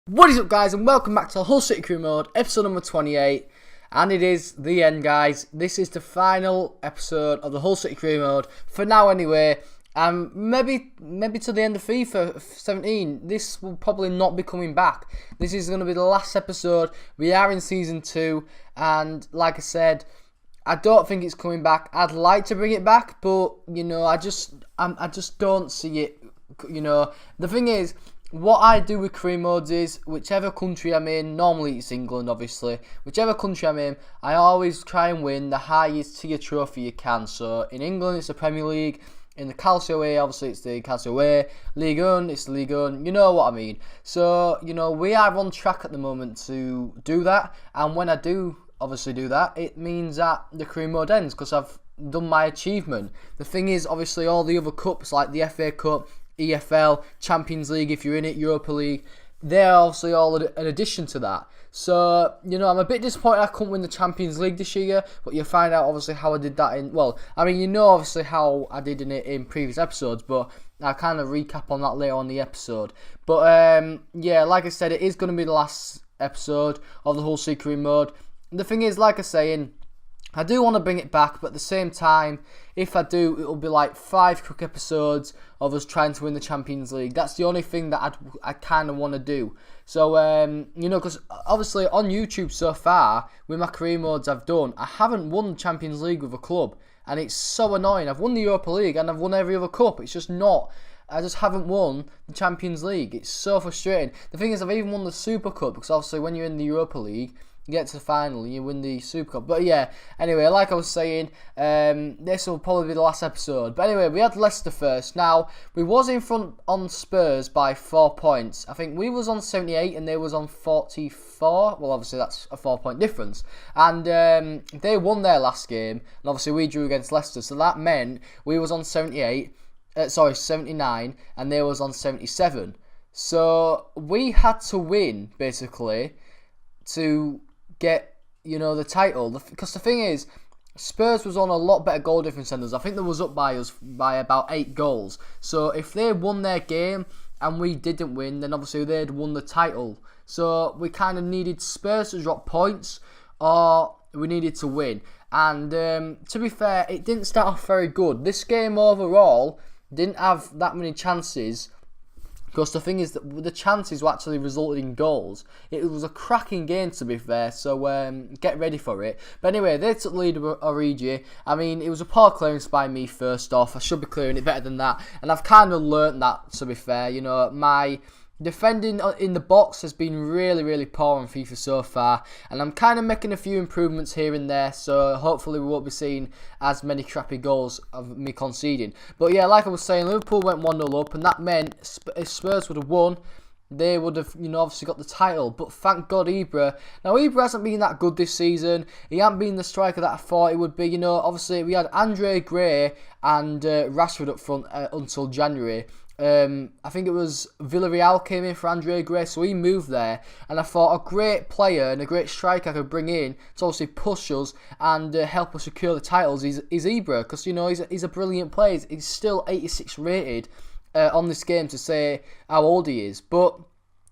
What is up, guys, and welcome back to Hull City Crew Mode, episode number 28, and it is the end, guys. This is the final episode of the Hull City Crew Mode, for now anyway. Maybe to the end of FIFA 17, this will probably not be coming back. This is going to be the last episode. We are in Season 2, and like I said, I don't think it's coming back. I'd like to bring it back, but, you know, I just don't see it, you know. The thing is, what I do with career modes is, whichever country I'm in, normally it's England obviously, whichever country I'm in, I always try and win the highest tier trophy you can. So in England it's the Premier League, in the Calcio A obviously it's the Calcio A, Ligue 1 it's the Ligue 1, you know what I mean. So, you know, we are on track at the moment to do that, and when I do obviously do that, it means that the career mode ends because I've done my achievement. The thing is, obviously all the other cups like the FA Cup, EFL, Champions League if you're in it, Europa League, they're obviously all an addition to that. So, you know, I'm a bit disappointed I couldn't win the Champions League this year, but you'll find out obviously how I did that in, well, I mean, you know obviously how I did in it in previous episodes, but I'll kind of recap on that later on the episode. But, yeah, like I said, it is going to be the last episode of the Hull Secret Mode. The thing is, like I say, I do want to bring it back, but at the same time, if I do, it'll be like 5 quick episodes of us trying to win the Champions League. That's the only thing that I kind of want to do. So, you know, because obviously on YouTube so far, with my career modes I've done, I haven't won the Champions League with a club. And it's so annoying. I've won the Europa League and I've won every other cup. It's just not. I just haven't won the Champions League. It's so frustrating. The thing is, I've even won the Super Cup, because obviously when you're in the Europa League, you get to the final and you win the Super Cup. But yeah, anyway, like I was saying, this will probably be the last episode. But anyway, we had Leicester first. Now, we was in front on Spurs by 4 points. I think we was on 78 and they was on 44. Well, obviously that's a 4-point difference. And they won their last game, and obviously we drew against Leicester. So that meant we was on 79, and they was on 77. So we had to win, basically, to get, you know, the title. Because the thing is, Spurs was on a lot better goal difference than us. I think they was up by us by about 8 goals. So if they won their game and we didn't win, then obviously they'd won the title. So we kind of needed Spurs to drop points, or we needed to win. And to be fair, it didn't start off very good. This game overall didn't have that many chances, because the thing is that the chances were actually resulted in goals. It was a cracking game, to be fair, so get ready for it. But anyway, they took the lead of Origi. I mean, it was a poor clearance by me first off. I should be clearing it better than that. And I've kind of learnt that, to be fair. You know, my defending in the box has been really, really poor on FIFA so far, and I'm kind of making a few improvements here and there, so hopefully we won't be seeing as many crappy goals of me conceding. But yeah, like I was saying, Liverpool went 1-0 up, and that meant if Spurs would have won, they would have, you know, obviously got the title. But thank God Ibra. Now, Ibra hasn't been that good this season. He hasn't been the striker that I thought he would be. You know, obviously we had Andre Gray and Rashford up front until January. I think it was Villarreal came in for Andre Gray, so he moved there. And I thought a great player and a great striker I could bring in to obviously push us and help us secure the titles is Ibra. Because, you know, he's a brilliant player. He's still 86 rated on this game, to say how old he is. But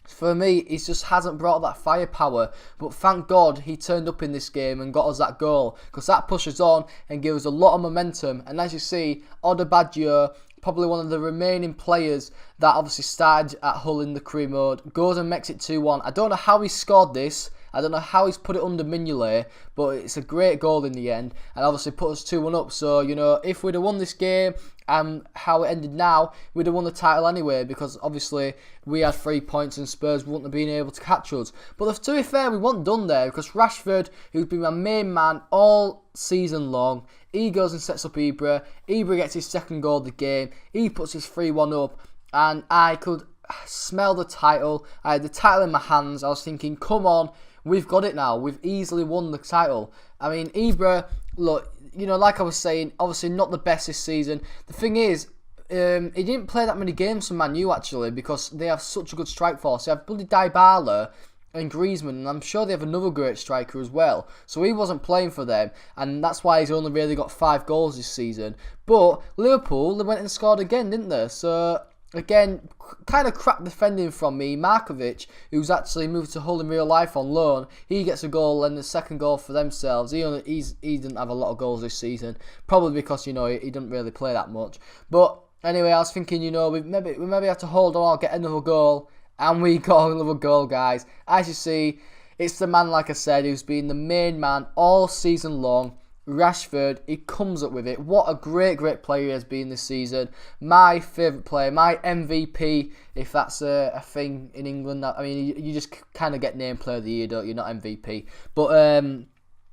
for me, he just hasn't brought that firepower. But thank God he turned up in this game and got us that goal, because that pushes on and gives us a lot of momentum. And as you see, Odebaggio, probably one of the remaining players that obviously started at Hull in the career mode, goes and makes it 2-1. I don't know how he scored this. I don't know how he's put it under Mignolet, but it's a great goal in the end, and obviously put us 2-1 up. So, you know, if we'd have won this game and how it ended now, we'd have won the title anyway, because obviously we had 3 points and Spurs wouldn't have been able to catch us. But to be fair, we weren't done there, because Rashford, who's been my main man all season long, he goes and sets up Ibra. Ibra gets his second goal of the game. He puts his 3-1 up, and I could smell the title. I had the title in my hands. I was thinking, come on, we've got it now. We've easily won the title. I mean, Ibra, look, you know, like I was saying, obviously not the best this season. The thing is, he didn't play that many games for Man U, actually, because they have such a good strike force. They have bloody Dybala and Griezmann, and I'm sure they have another great striker as well. So he wasn't playing for them, and that's why he's only really got 5 goals this season. But Liverpool, they went and scored again, didn't they? So again, kind of crap defending from me. Markovic, who's actually moved to Hull in real life on loan, he gets a goal and the second goal for themselves. He didn't have a lot of goals this season, probably because, he didn't really play that much. But anyway, I was thinking, we maybe have to hold on, get another goal, and we got another goal, guys. As you see, it's the man, like I said, who's been the main man all season long. Rashford, he comes up with it. What a great player he has been this season. My favourite player, my MVP, if that's a thing in England. I mean, you just kind of get named player of the year, don't you? Not MVP. But,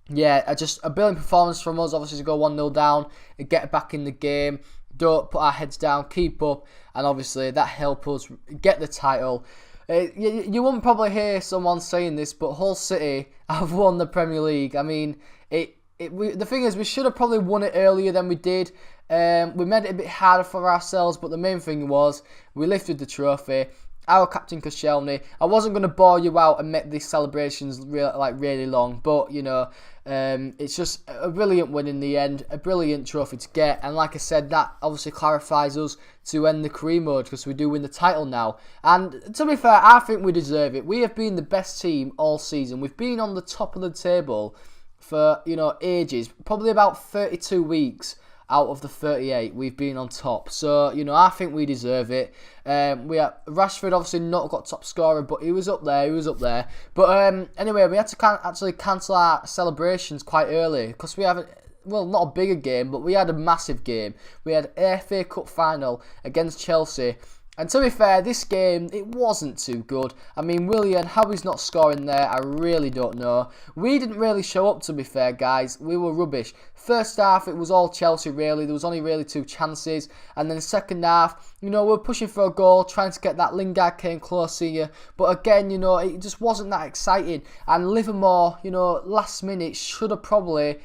yeah, just a brilliant performance from us, obviously, to go 1-0 down and get back in the game. Don't put our heads down, keep up, and obviously that helped us get the title. You wouldn't probably hear someone saying this, but Hull City have won the Premier League. I mean, the thing is, we should have probably won it earlier than we did. We made it a bit harder for ourselves, but the main thing was we lifted the trophy. Our captain Koscielny. I wasn't going to bore you out and make these celebrations really long, but it's just a brilliant win in the end, a brilliant trophy to get, and like I said, that obviously clarifies us to end the career mode because we do win the title now. And to be fair, I think we deserve it. We have been the best team all season. We've been on the top of the table for ages, probably about 32 weeks out of the 38 we've been on top. So I think we deserve it. Rashford obviously not got top scorer, but he was up there. But anyway, we had to actually cancel our celebrations quite early because we haven't. Well, not a bigger game, but we had a massive game. We had an FA Cup final against Chelsea. And to be fair, this game, it wasn't too good. I mean, Willian, how he's not scoring there, I really don't know. We didn't really show up, to be fair, guys. We were rubbish. First half, it was all Chelsea, really. There was only really 2 chances. And then the second half, we were pushing for a goal, trying to get that. Lingard came close to you. But again, it just wasn't that exciting. And Livermore, last minute, should have probably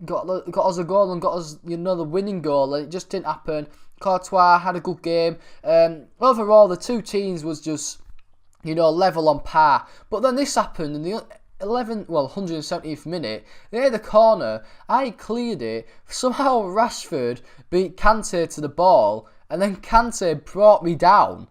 got us a goal and got us, the winning goal. And it just didn't happen. Courtois had a good game. Overall, the two teams was just, level on par. But then this happened in the 170th minute. They had a corner. I cleared it. Somehow Rashford beat Kante to the ball, and then Kante brought me down.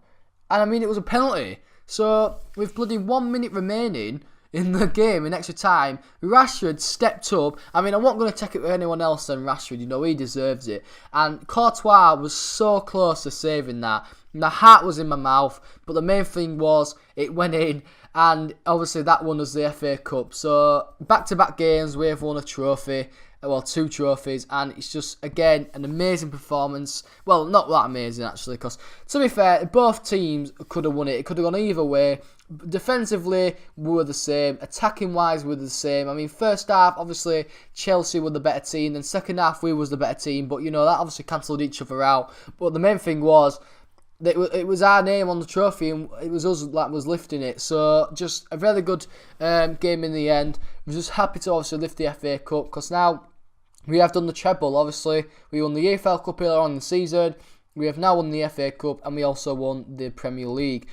And I mean, it was a penalty. So with bloody 1 minute remaining in the game, in extra time, Rashford stepped up. I mean, I'm not going to take it with anyone else than Rashford. He deserves it. And Courtois was so close to saving that. My heart was in my mouth, but the main thing was it went in, and obviously that won us the FA Cup. So back-to-back games, we have won a trophy. Well, 2 trophies, and it's just, again, an amazing performance. Well, not that amazing, actually, because, to be fair, both teams could have won it. It could have gone either way. Defensively, we were the same. Attacking-wise, we were the same. I mean, first half, obviously, Chelsea were the better team. Then second half, we was the better team. But, that obviously cancelled each other out. But the main thing was, it was our name on the trophy, and it was us that was lifting it. So, just a very good game in the end. I'm just happy to obviously lift the FA Cup, because now we have done the treble. Obviously, we won the EFL Cup earlier on in the season. We have now won the FA Cup, and we also won the Premier League.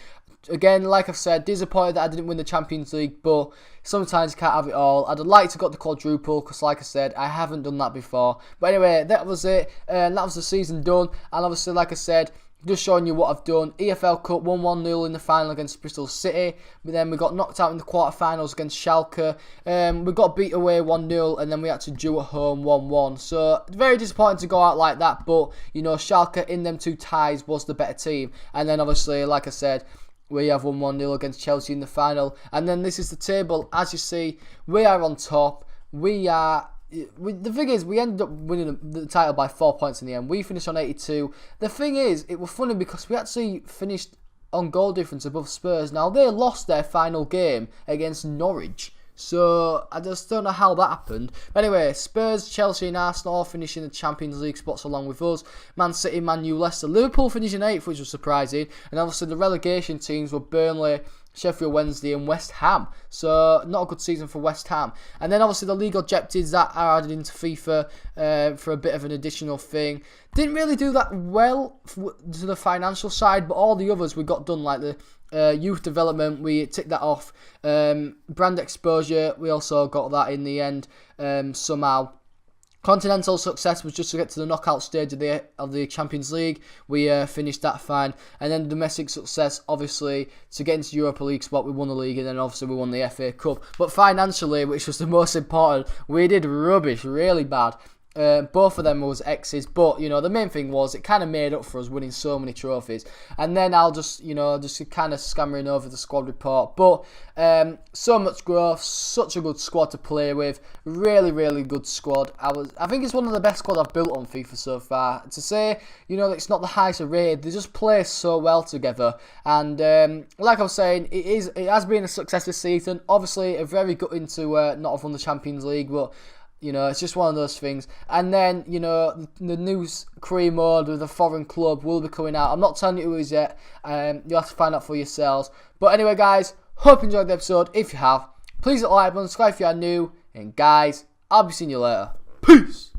Again, like I've said, disappointed that I didn't win the Champions League, but sometimes you can't have it all. I'd like to got the quadruple, because like I said, I haven't done that before. But anyway, that was it, and that was the season done. And obviously, like I said, just showing you what I've done. EFL Cup, won 1-0 in the final against Bristol City. But then we got knocked out in the quarterfinals against Schalke. We got beat away 1-0, and then we had to do at home 1-1. So, very disappointing to go out like that. But, Schalke in them 2 ties was the better team. And then, obviously, like I said, we have won 1-0 against Chelsea in the final. And then this is the table. As you see, we are on top. The thing is, we ended up winning the title by 4 points in the end. We finished on 82. The thing is, it was funny because we actually finished on goal difference above Spurs. Now, they lost their final game against Norwich. So, I just don't know how that happened. But anyway, Spurs, Chelsea and Arsenal all finishing the Champions League spots along with us. Man City, Man U, Leicester, Liverpool finishing 8th, which was surprising. And obviously the relegation teams were Burnley, Sheffield Wednesday and West Ham. So, not a good season for West Ham. And then obviously the league objectives that are added into FIFA for a bit of an additional thing. Didn't really do that well to the financial side, but all the others we got done, like the youth development, we ticked that off. Brand exposure, we also got that in the end somehow. Continental success was just to get to the knockout stage of the Champions League. We finished that fine. And then domestic success, obviously, to get into Europa League spot, we won the league, and then obviously we won the FA Cup. But financially, which was the most important, we did rubbish, really bad. Both of them was X's, but the main thing was it kind of made up for us winning so many trophies. And then I'll just kind of scammering over the squad report. But so much growth, such a good squad to play with, really, really good squad. I think it's one of the best squads I've built on FIFA so far. To say it's not the highest rated, they just play so well together. And like I was saying, it has been a success this season. Obviously, a very gutting to not have won the Champions League, but. It's just one of those things. And then, the new career mode with a foreign club will be coming out. I'm not telling you who it is yet. You'll have to find out for yourselves. But anyway, guys, hope you enjoyed the episode. If you have, please hit the like button, subscribe if you are new. And guys, I'll be seeing you later. Peace!